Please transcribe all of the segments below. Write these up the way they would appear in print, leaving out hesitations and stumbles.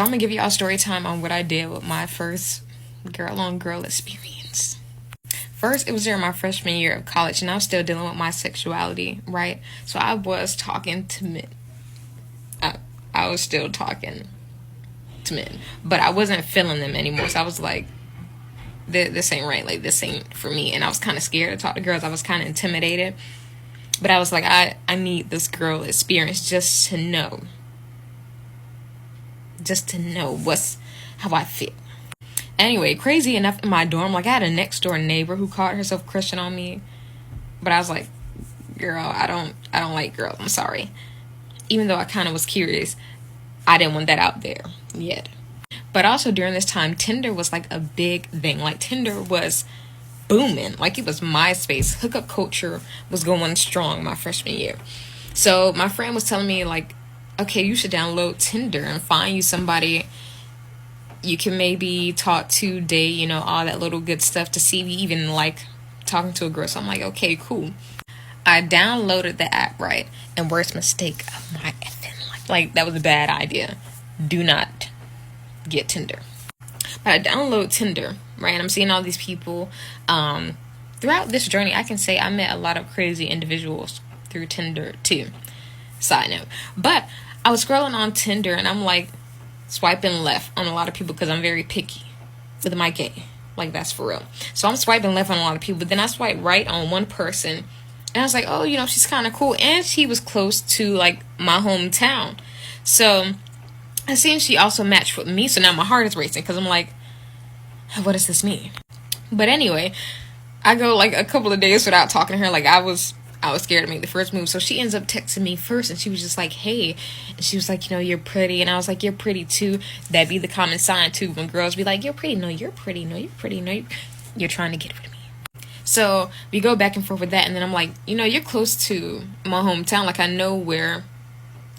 I'm gonna give y'all a story time on what I did with my first girl-on-girl experience. First, it was during my freshman year of college, and I was still dealing with my sexuality, right? So I was talking to men. I was still talking to men, but I wasn't feeling them anymore. So I was like, this ain't right. Like, this ain't for me. And I was kind of scared to talk to girls. I was kind of intimidated. But I was like, I need this girl experience just to know. Just to know how I feel. Anyway, crazy enough, in my dorm, like, I had a next door neighbor who called herself crushing on me. But I was like, girl, I don't like girls. I'm sorry. Even though I kind of was curious, I didn't want that out there yet. But also during this time, Tinder was like a big thing. Like, Tinder was booming. Like, it was MySpace. Hookup culture was going strong my freshman year. So my friend was telling me, like, okay, you should download Tinder and find you somebody you can maybe talk to, date, you know, all that little good stuff to see if you even like talking to a girl. So I'm like, okay, cool. I downloaded the app, right? And worst mistake of my effing life. Like, that was a bad idea. Do not get Tinder. But I download Tinder, right? And I'm seeing all these people. Throughout this journey, I can say I met a lot of crazy individuals through Tinder too. Side note. But I was scrolling on Tinder and I'm like swiping left on a lot of people because I'm very picky with my gay. Like, that's for real. So I'm swiping left on a lot of people. But then I swipe right on one person. And I was like, oh, you know, she's kind of cool. And she was close to, like, my hometown. So I seen she also matched with me. So now my heart is racing because I'm like, what does this mean? But anyway, I go like a couple of days without talking to her. Like, I was scared to make the first move. So she ends up texting me first. And she was just like, hey. And she was like, you know, you're pretty. And I was like, you're pretty too. That'd be the common sign too when girls be like, you're pretty. No, you're pretty. No, you're pretty. No, you're trying to get with me. So we go back and forth with that, and then I'm like, you know, you're close to my hometown. Like, I know where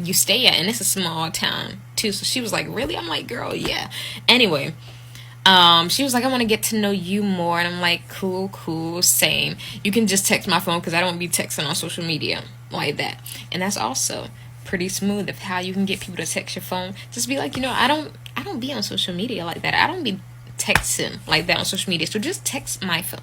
you stay at, and it's a small town too. So she was like, really? I'm like, girl, yeah. Anyway, she was like, I want to get to know you more, and I'm like, cool, same. You can just text my phone because I don't be texting on social media like that, and that's also pretty smooth of how you can get people to text your phone. Just be like, you know, I don't be on social media like that. I don't be texting like that on social media. So just text my phone.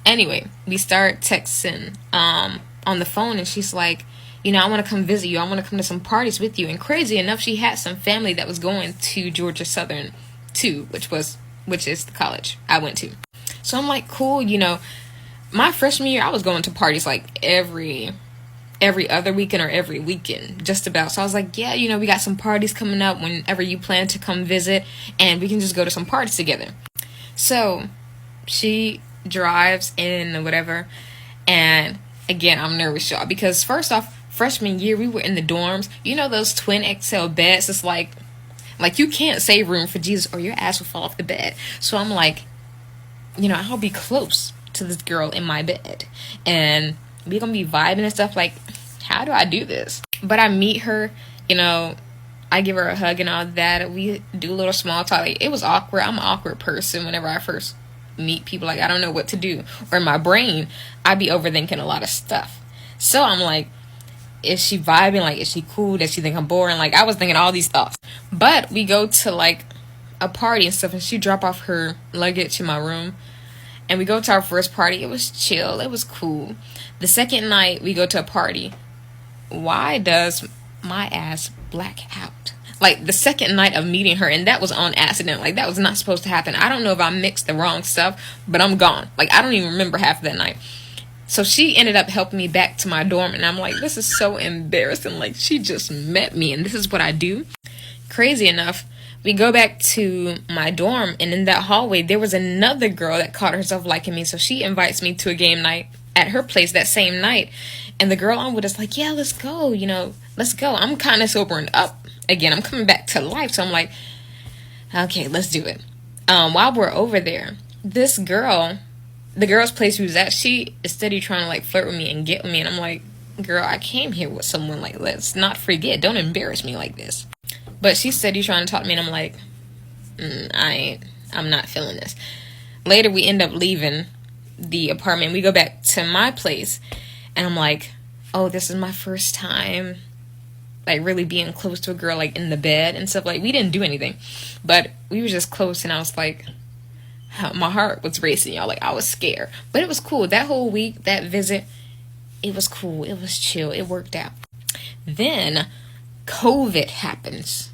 Anyway, we start texting on the phone, and she's like, you know, I want to come visit you. I want to come to some parties with you. And crazy enough, she had some family that was going to Georgia Southern too, which is the college I went to. So I'm like, cool, you know, my freshman year, I was going to parties like every other weekend or every weekend, just about. So I was like, yeah, you know, we got some parties coming up whenever you plan to come visit, and we can just go to some parties together. So she drives in or whatever, and again, I'm nervous, y'all, because first off, freshman year, we were in the dorms. You know those twin XL beds? It's like you can't save room for Jesus or your ass will fall off the bed. So I'm like, you know, I'll be close to this girl in my bed, and we're gonna be vibing and stuff. Like, how do I do this? But I meet her, you know, I give her a hug and all that. We do a little small talk. Like, it was awkward. I'm an awkward person whenever I first meet people. Like, I don't know what to do. Or in my brain, I'd be overthinking a lot of stuff. So I'm like, is she vibing? Like, is she cool? Does she think I'm boring? Like, I was thinking all these thoughts. But we go to, like, a party and stuff, and she drop off her luggage in my room. And we go to our first party. It was chill. It was cool. The second night, we go to a party. Why does my ass black out? Like, the second night of meeting her, and that was on accident. Like, that was not supposed to happen. I don't know if I mixed the wrong stuff, but I'm gone. Like, I don't even remember half of that night. So she ended up helping me back to my dorm, and I'm like, this is so embarrassing. Like, she just met me, and this is what I do. Crazy enough, we go back to my dorm, and in that hallway, there was another girl that caught herself liking me. So she invites me to a game night at her place that same night. And the girl I'm with is like, yeah, let's go, you know, let's go. I'm kind of sobering up. Again, I'm coming back to life. So I'm like, okay, let's do it. While we're over there, this girl, the girl's place she was at, she is steady trying to like flirt with me and get with me. And I'm like, girl, I came here with someone. Like, let's not forget. Don't embarrass me like this. But she's steady trying to talk to me. And I'm like, I'm not feeling this. Later, we end up leaving the apartment. We go back to my place. And I'm like, oh, this is my first time like really being close to a girl, like in the bed and stuff. Like we didn't do anything, but we were just close, and I was like, my heart was racing, y'all. Like I was scared, but it was cool. That whole week, that visit, it was cool. It was chill. It worked out. Then COVID happens,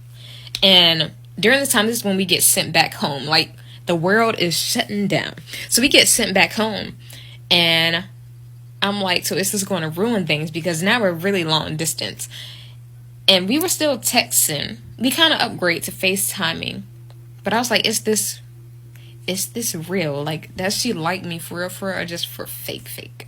and during this time, this is when we get sent back home. Like the world is shutting down, so we get sent back home, and I'm like, so is this going to ruin things? Because now we're really long distance. And we were still texting. We kind of upgrade to FaceTiming. But I was like, is this real? Like, does she like me for real, or just for fake?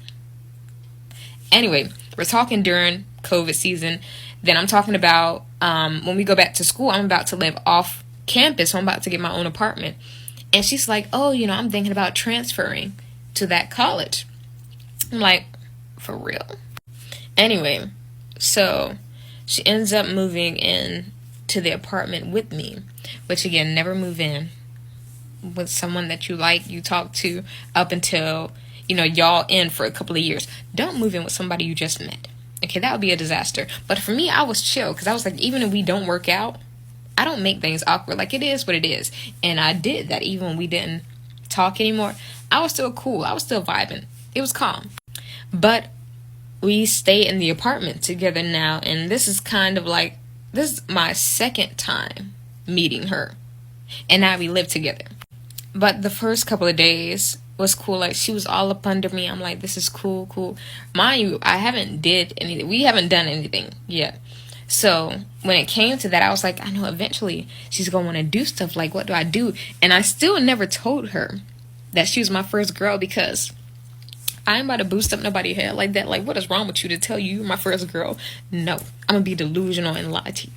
Anyway, we're talking during COVID season. Then I'm talking about when we go back to school, I'm about to live off campus. So I'm about to get my own apartment. And she's like, oh, I'm thinking about transferring to that college. I'm like, for real? Anyway, so she ends up moving in to the apartment with me, which again, never move in with someone that you like, you talk to up until, y'all in for a couple of years. Don't move in with somebody you just met. Okay, that would be a disaster. But for me, I was chill because I was like, even if we don't work out, I don't make things awkward. Like, it is what it is. And I did that even when we didn't talk anymore. I was still cool. I was still vibing. It was calm. But we stay in the apartment together now, and this is this is my second time meeting her, and now we live together. But the first couple of days was cool. Like, she was all up under me. I'm like, this is cool. Mind you, we haven't done anything yet. So when it came to that, I was like, I know eventually she's gonna want to do stuff. Like, what do I do? And I still never told her that she was my first girl, because I ain't about to boost up nobody's head like that. Like, what is wrong with you to tell you you're my first girl? No, I'm gonna be delusional and lie to you.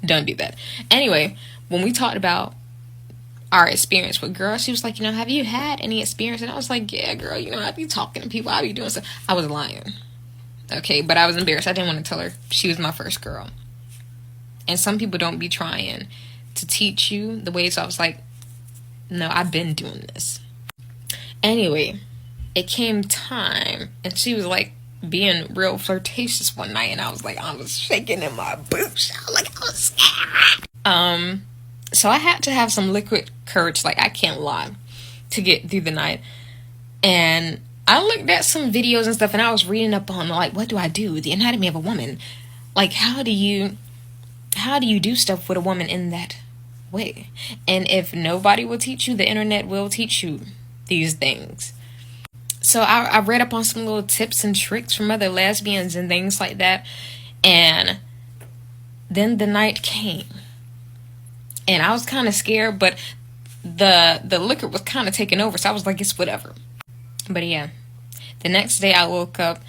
Don't do that. Anyway, when we talked about our experience with girls, she was like, have you had any experience? And I was like, yeah, girl, I be talking to people, I be doing stuff. I was lying. Okay, but I was embarrassed. I didn't want to tell her she was my first girl. And some people don't be trying to teach you the way. So I was like, no, I've been doing this. Anyway, it came time, and she was like being real flirtatious one night, and I was shaking in my boots. I was scared. So I had to have some liquid courage, like I can't lie, to get through the night. And I looked at some videos and stuff, and I was reading up on like, what do I do? The anatomy of a woman. Like, how do you do stuff with a woman in that way? And if nobody will teach you, the internet will teach you these things. So I read up on some little tips and tricks from other lesbians and things like that. And then the night came. And I was kind of scared, but the liquor was kind of taking over. So I was like, it's whatever. But yeah, the next day I woke up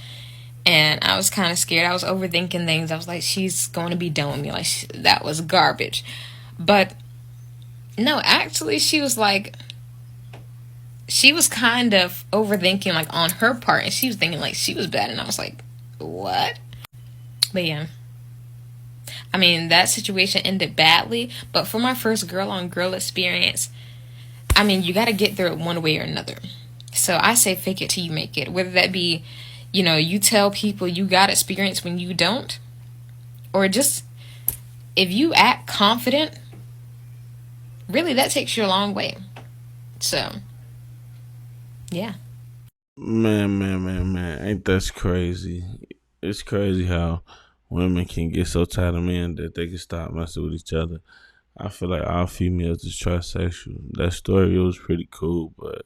and I was kind of scared. I was overthinking things. I was like, she's going to be done with me. Like, that was garbage. But no, actually, she was kind of overthinking, like, on her part, and she was thinking like she was bad, and I was like, what? But yeah, I mean, that situation ended badly, but for my first girl on girl experience, I mean, you got to get through it one way or another. So I say fake it till you make it, whether that be, you tell people you got experience when you don't, or just if you act confident, really that takes you a long way. So yeah. Man. Ain't that crazy? It's crazy how women can get so tired of men that they can stop messing with each other. I feel like all females is trisexual. That story, it was pretty cool, but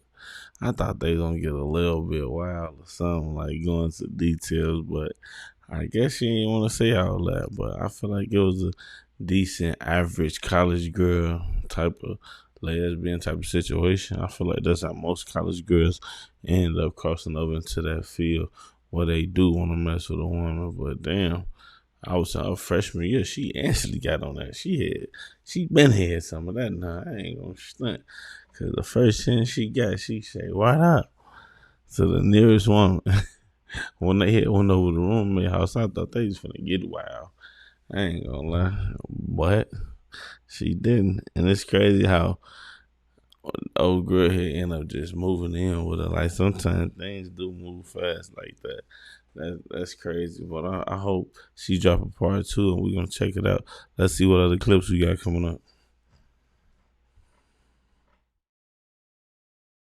I thought they gonna get a little bit wild or something, like going into details, but I guess she didn't want to say all that. But I feel like it was a decent, average college girl type of lesbian type of situation. I feel like that's how most college girls end up crossing over into that field where they do want to mess with a woman. But damn, I was a freshman year. She actually got on that. She been had some of that. Nah, I ain't gonna stunt. Cause the first thing she got, she say, "What up?" To the nearest woman. When they went over the roommate house, I thought they was finna get wild. I ain't gonna lie, but she didn't. And it's crazy how old girl here end up just moving in with her. Like, sometimes things do move fast like that. That's crazy. But I hope she drop a part two, and we're gonna check it out. Let's see what other clips we got coming up.